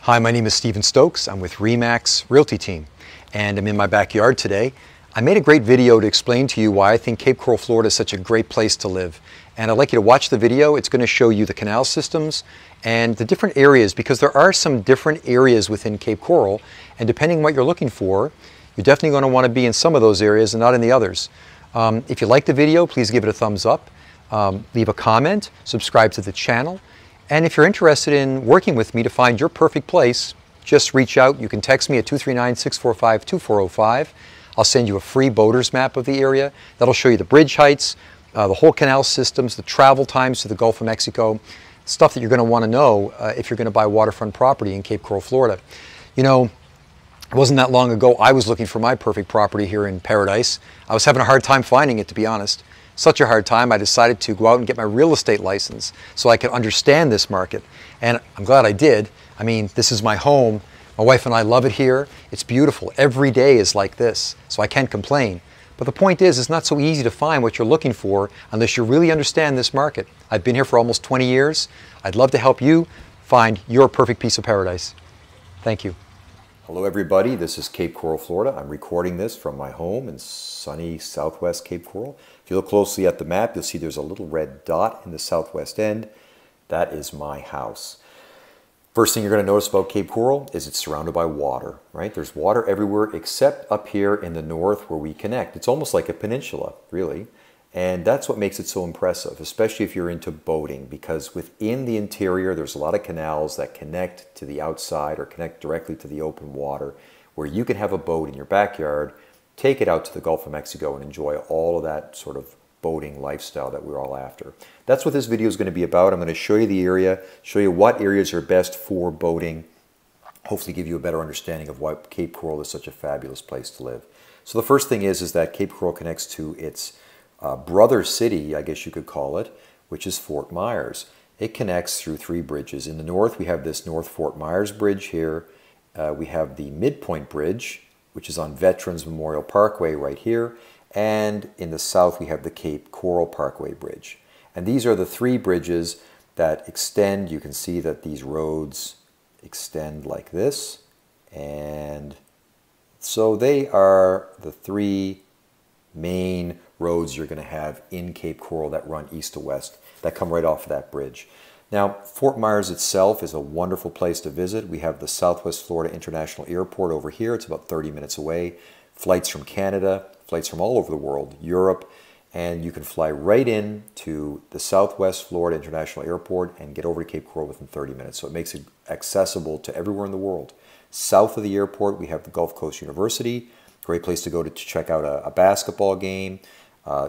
Hi, my name is Stephen Stokes. I'm with REMAX Realty Team, and I'm in my backyard today. I made a great video to explain to you why I think Cape Coral, Florida is such a great place to live. And I'd like you to watch the video. It's going to show you the canal systems and the different areas, because there are some different areas within Cape Coral, and depending on what you're looking for, you're definitely going to want to be in some of those areas and not in the others. If you like the video, please give it a thumbs up, leave a comment, subscribe to the channel. And if you're interested in working with me to find your perfect place, just reach out. You can text me at 239-645-2405. I'll send you a free boater's map of the area. That'll show you the bridge heights, the whole canal systems, the travel times to the Gulf of Mexico, stuff that you're going to want to know if you're going to buy waterfront property in Cape Coral, Florida. You know, it wasn't that long ago I was looking for my perfect property here in Paradise. I was having a hard time finding it, to be honest. Such a hard time, I decided to go out and get my real estate license so I could understand this market. And I'm glad I did. I mean, this is my home. My wife and I love it here. It's beautiful. Every day is like this, so I can't complain. But the point is, it's not so easy to find what you're looking for unless you really understand this market. I've been here for almost 20 years. I'd love to help you find your perfect piece of paradise. Thank you. Hello everybody, this is Cape Coral, Florida. I'm recording this from my home in sunny southwest Cape Coral. If you look closely at the map, you'll see there's a little red dot in the southwest end. That is my house. First thing you're going to notice about Cape Coral is it's surrounded by water, right? There's water everywhere except up here in the north where we connect. It's almost like a peninsula, really. And that's what makes it so impressive, especially if you're into boating, because within the interior, there's a lot of canals that connect to the outside or connect directly to the open water, where you can have a boat in your backyard, take it out to the Gulf of Mexico and enjoy all of that sort of boating lifestyle that we're all after. That's what this video is going to be about. I'm going to show you the area, show you what areas are best for boating, hopefully give you a better understanding of why Cape Coral is such a fabulous place to live. So the first thing is that Cape Coral connects to its brother city, I guess you could call it, which is Fort Myers. It connects through three bridges. In the north, we have this North Fort Myers Bridge here. We have the Midpoint Bridge, which is on Veterans Memorial Parkway right here. And in the south, we have the Cape Coral Parkway Bridge. And these are the three bridges that extend. You can see that these roads extend like this. And so they are the three main roads you're going to have in Cape Coral that run east to west, that come right off of that bridge. Now, Fort Myers itself is a wonderful place to visit. We have the Southwest Florida International Airport over here. It's about 30 minutes away. Flights from Canada, flights from all over the world, Europe, and you can fly right in to the Southwest Florida International Airport and get over to Cape Coral within 30 minutes. So it makes it accessible to everywhere in the world. South of the airport, we have the Gulf Coast University. Great place to go to check out a basketball game.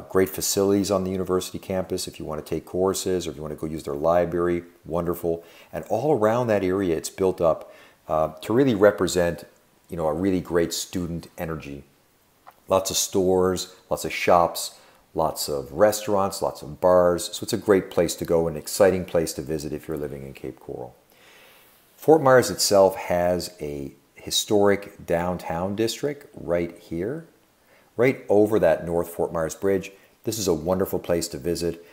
Great facilities on the university campus if you want to take courses or if you want to go use their library. Wonderful. And all around that area, it's built up to really represent, you know, a really great student energy. Lots of stores, lots of shops, lots of restaurants, lots of bars. So it's a great place to go, an exciting place to visit if you're living in Cape Coral. Fort Myers itself has a historic downtown district right here, right over that North Fort Myers Bridge. This is a wonderful place to visit.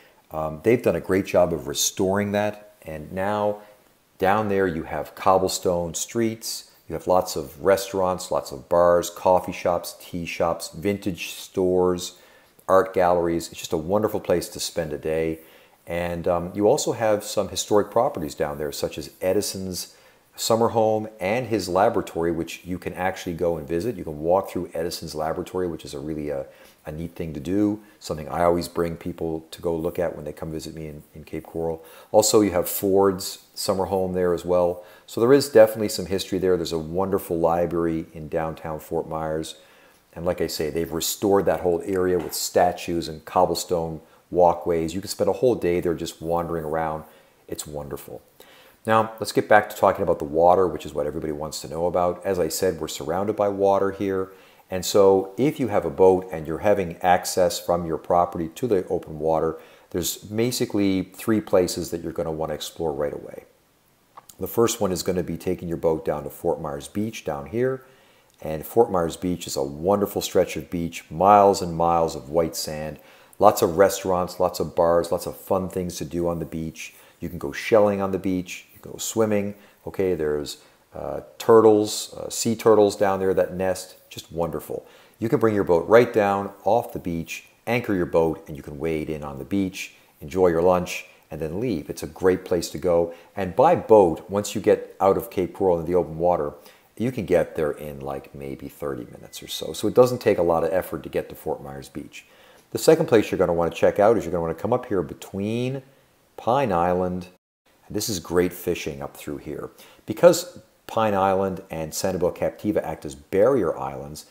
They've done a great job of restoring that, and now down there you have cobblestone streets, you have lots of restaurants, lots of bars, coffee shops, tea shops, vintage stores, art galleries. It's just a wonderful place to spend a day. And you also have some historic properties down there, such as Edison's summer home and his laboratory, which you can actually go and visit. You can walk through Edison's laboratory, which is a really a neat thing to do, something I always bring people to go look at when they come visit me in Cape Coral. Also, you have Ford's summer home there as well. So there is definitely some history there. There's a wonderful library in downtown Fort Myers. And like I say, they've restored that whole area with statues and cobblestone walkways. You can spend a whole day there just wandering around. It's wonderful. Now, let's get back to talking about the water, which is what everybody wants to know about. As I said, we're surrounded by water here. And so if you have a boat and you're having access from your property to the open water, there's basically three places that you're going to want to explore right away. The first one is going to be taking your boat down to Fort Myers Beach down here. And Fort Myers Beach is a wonderful stretch of beach, miles and miles of white sand, lots of restaurants, lots of bars, lots of fun things to do on the beach. You can go shelling on the beach. Go swimming. Okay, there's turtles, sea turtles down there that nest, just wonderful. You can bring your boat right down off the beach, anchor your boat, and you can wade in on the beach, enjoy your lunch, and then leave. It's a great place to go. And by boat, once you get out of Cape Coral into the open water, you can get there in like maybe 30 minutes or so. So it doesn't take a lot of effort to get to Fort Myers Beach. The second place you're going to want to check out is you're going to want to come up here between Pine Island, and this is great fishing up through here. Because Pine Island and Sanibel Captiva act as barrier islands,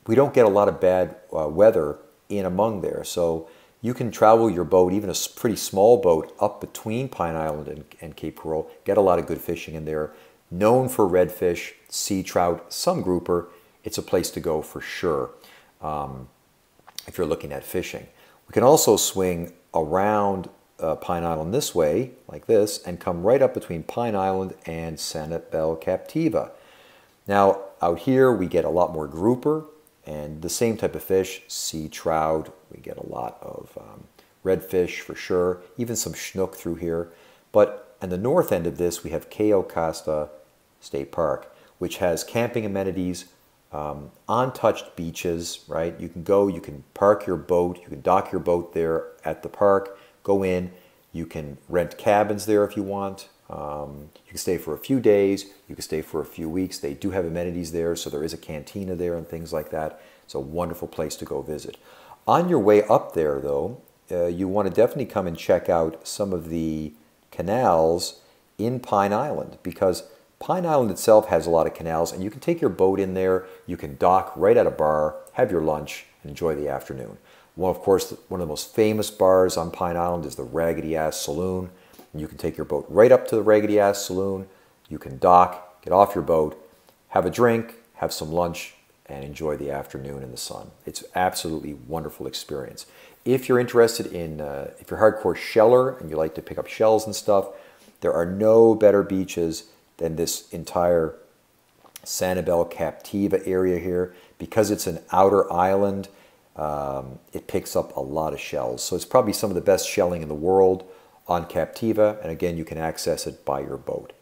we don't get a lot of bad weather in among there. So you can travel your boat, even a pretty small boat, up between Pine Island and Cape Coral, get a lot of good fishing in there. Known for redfish, sea trout, some grouper. It's a place to go for sure if you're looking at fishing. We can also swing around Pine Island this way, like this, and come right up between Pine Island and Sanibel Captiva. Now, out here we get a lot more grouper and the same type of fish, sea trout. We get a lot of redfish for sure, even some snook through here. But on the north end of this, we have Cayo Costa State Park, which has camping amenities, untouched beaches, right? You can go, you can park your boat, you can dock your boat there at the park, go in, you can rent cabins there if you want. You can stay for a few days, you can stay for a few weeks. They do have amenities there, so there is a cantina there and things like that. It's a wonderful place to go visit. On your way up there, though, you want to definitely come and check out some of the canals in Pine Island, because Pine Island itself has a lot of canals, and you can take your boat in there, you can dock right at a bar, have your lunch, and enjoy the afternoon. Well, of course, one of the most famous bars on Pine Island is the Raggedy Ass Saloon. You can take your boat right up to the Raggedy Ass Saloon, you can dock, get off your boat, have a drink, have some lunch, and enjoy the afternoon in the sun. It's absolutely wonderful experience. If you're interested in, if you're hardcore sheller and you like to pick up shells and stuff, there are no better beaches than this entire Sanibel Captiva area here. Because it's an outer island, it picks up a lot of shells. So it's probably some of the best shelling in the world on Captiva, and again, you can access it by your boat.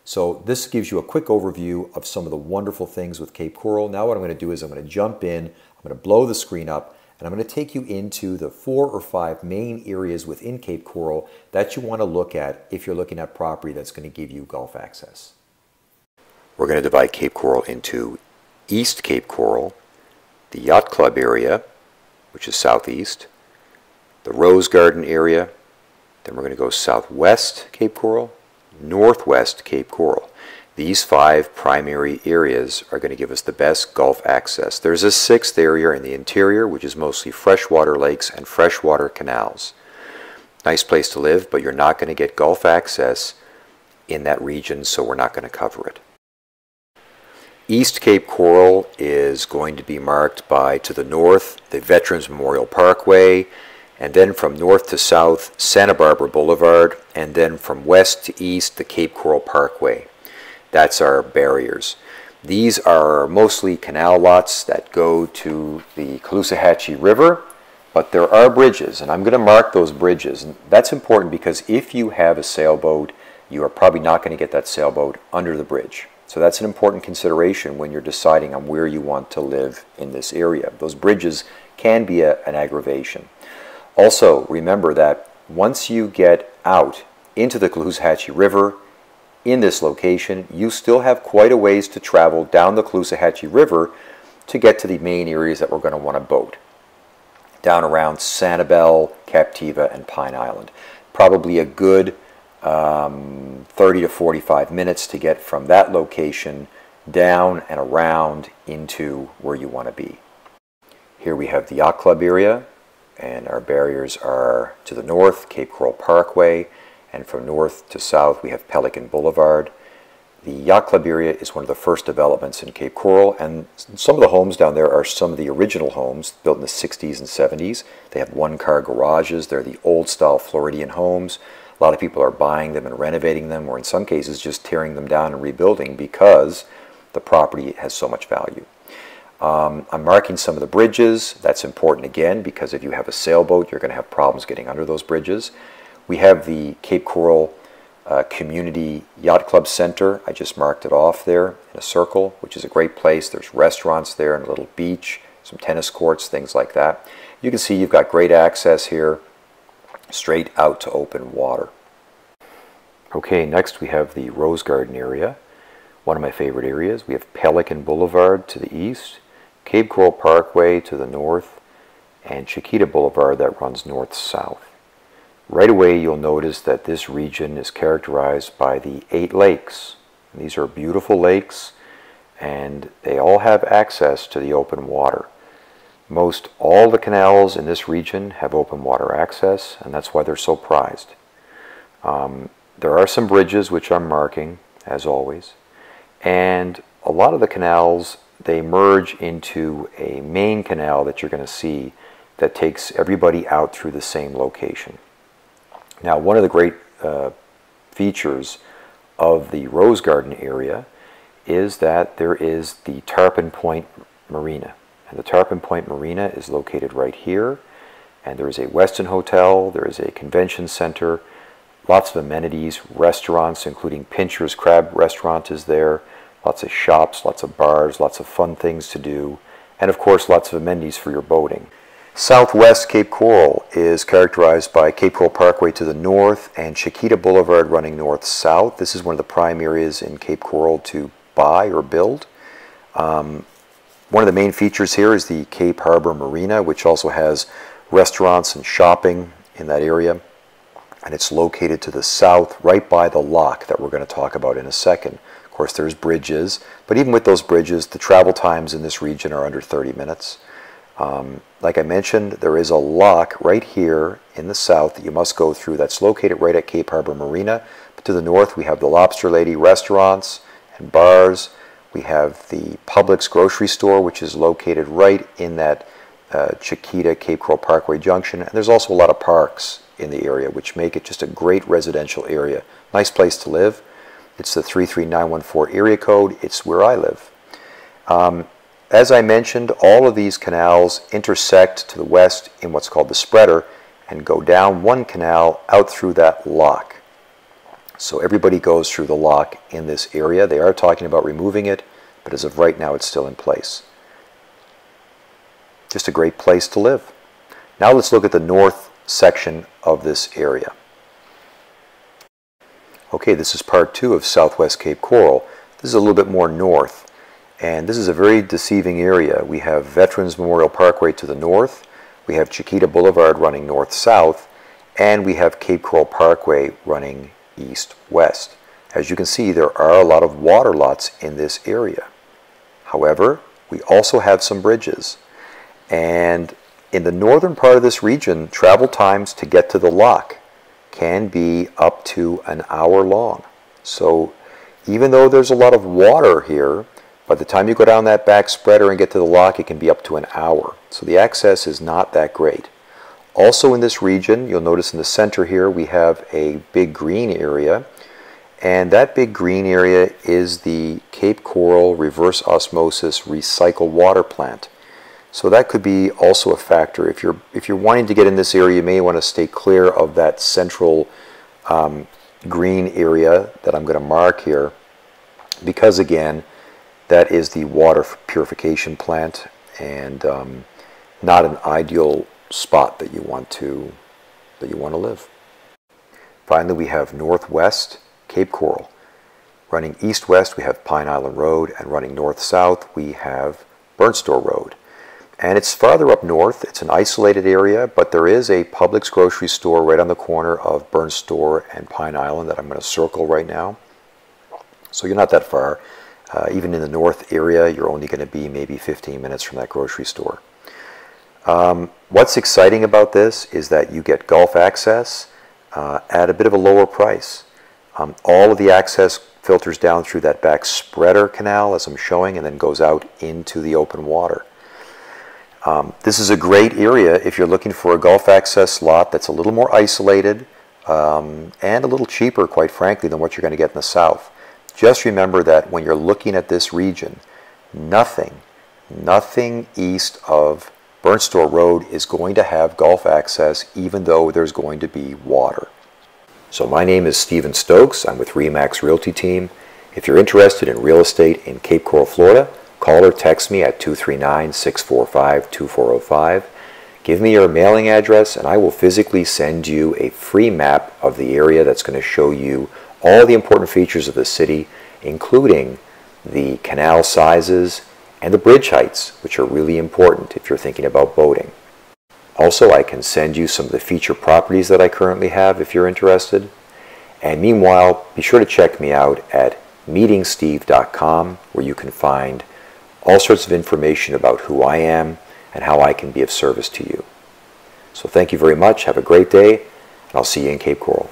So this gives you a quick overview of some of the wonderful things with Cape Coral. Now what I'm going to do is I'm going to jump in, I'm going to blow the screen up, and I'm going to take you into the 4 or 5 main areas within Cape Coral that you want to look at if you're looking at property that's going to give you Gulf access. We're going to divide Cape Coral into East Cape Coral, the Yacht Club area, which is southeast, the Rose Garden area, then we're going to go southwest Cape Coral, northwest Cape Coral. These 5 primary areas are going to give us the best Gulf access. There's a 6th area in the interior, which is mostly freshwater lakes and freshwater canals. Nice place to live, but you're not going to get Gulf access in that region, so we're not going to cover it. East Cape Coral is going to be marked by, to the north, the Veterans Memorial Parkway, and then from north to south, Santa Barbara Boulevard, and then from west to east, the Cape Coral Parkway. That's our barriers. These are mostly canal lots that go to the Caloosahatchee River, but there are bridges, and I'm going to mark those bridges. And that's important because if you have a sailboat, you are probably not going to get that sailboat under the bridge. So that's an important consideration when you're deciding on where you want to live in this area. Those bridges can be an aggravation. Also, remember that once you get out into the Caloosahatchee River, in this location, you still have quite a ways to travel down the Caloosahatchee River to get to the main areas that we're going to want to boat. Down around Sanibel, Captiva, and Pine Island. Probably a good 30 to 45 minutes to get from that location down and around into where you want to be. Here we have the Yacht Club area, and our barriers are to the north, Cape Coral Parkway, and from north to south we have Pelican Boulevard. The Yacht Club area is one of the first developments in Cape Coral, and some of the homes down there are some of the original homes built in the 60s and 70s. They have one-car garages. They're the old-style Floridian homes. A lot of people are buying them and renovating them, or in some cases just tearing them down and rebuilding because the property has so much value. I'm marking some of the bridges. That's important again because if you have a sailboat, you're going to have problems getting under those bridges. We have the Cape Coral Community Yacht Club Center. I just marked it off there in a circle, which is a great place. There's restaurants there and a little beach, some tennis courts, things like that. You can see you've got great access here, straight out to open water. Okay, next we have the Rose Garden area, one of my favorite areas. We have Pelican Boulevard to the east, Cape Coral Parkway to the north, and Chiquita Boulevard that runs north-south. Right away you'll notice that this region is characterized by the 8 lakes. And these are beautiful lakes, and they all have access to the open water. Most all the canals in this region have open water access, and that's why they're so prized. There are some bridges which I'm marking, as always, and a lot of the canals, they merge into a main canal that you're going to see that takes everybody out through the same location. Now, one of the great features of the Rose Garden area is that there is the Tarpon Point Marina. And the Tarpon Point Marina is located right here. And there is a Westin Hotel, there is a convention center, lots of amenities, restaurants, including Pincher's Crab Restaurant is there, lots of shops, lots of bars, lots of fun things to do, and of course lots of amenities for your boating. Southwest Cape Coral is characterized by Cape Coral Parkway to the north and Chiquita Boulevard running north-south. This is one of the prime areas in Cape Coral to buy or build. One of the main features here is the Cape Harbor Marina, which also has restaurants and shopping in that area. And it's located to the south, right by the lock that we're going to talk about in a second. Of course, there's bridges, but even with those bridges, the travel times in this region are under 30 minutes. Like I mentioned, there is a lock right here in the south that you must go through that's located right at Cape Harbor Marina. But to the north, we have the Lobster Lady restaurants and bars. We have the Publix grocery store, which is located right in that Chiquita Cape Coral Parkway junction. And there's also a lot of parks in the area, which make it just a great residential area. Nice place to live. It's the 33914 area code. It's where I live. As I mentioned, all of these canals intersect to the west in what's called the spreader and go down one canal out through that lock. So everybody goes through the lock in this area. They are talking about removing it, but as of right now it's still in place. Just a great place to live. Now let's look at the north section of this area. Okay, this is part 2 of Southwest Cape Coral. This is a little bit more north. And this is a very deceiving area. We have Veterans Memorial Parkway to the north, we have Chiquita Boulevard running north-south, and we have Cape Coral Parkway running east-west. As you can see, there are a lot of water lots in this area. However, we also have some bridges. And in the northern part of this region, travel times to get to the lock can be up to an hour long. So even though there's a lot of water here, by the time you go down that back spreader and get to the lock, it can be up to an hour. So the access is not that great. Also in this region, you'll notice in the center here, we have a big green area. And that big green area is the Cape Coral Reverse Osmosis Recycled Water Plant. So that could be also a factor. If you're wanting to get in this area, you may want to stay clear of that central green area that I'm going to mark here. Because again, that is the water purification plant, and not an ideal spot that you want to live. Finally, we have Northwest Cape Coral. Running east-west, we have Pine Island Road, and running north-south, we have Burnstore Road. And it's farther up north. It's an isolated area, but there is a Publix grocery store right on the corner of Burnstore and Pine Island that I'm going to circle right now. So you're not that far. Even in the north area, you're only going to be maybe 15 minutes from that grocery store. What's exciting about this is that you get Gulf access at a bit of a lower price. All of the access filters down through that back spreader canal, as I'm showing, and then goes out into the open water. This is a great area if you're looking for a Gulf access lot that's a little more isolated and a little cheaper, quite frankly, than what you're going to get in the south. Just remember that when you're looking at this region, nothing east of Burnstore Road is going to have Gulf access, even though there's going to be water. So my name is Stephen Stokes. I'm with REMAX Realty Team. If you're interested in real estate in Cape Coral, Florida, call or text me at 239-645-2405. Give me your mailing address and I will physically send you a free map of the area that's going to show you all the important features of the city, including the canal sizes and the bridge heights, which are really important if you're thinking about boating. Also, I can send you some of the feature properties that I currently have if you're interested. And meanwhile, be sure to check me out at meetingsteve.com, where you can find all sorts of information about who I am and how I can be of service to you. So thank you very much. Have a great day, and I'll see you in Cape Coral.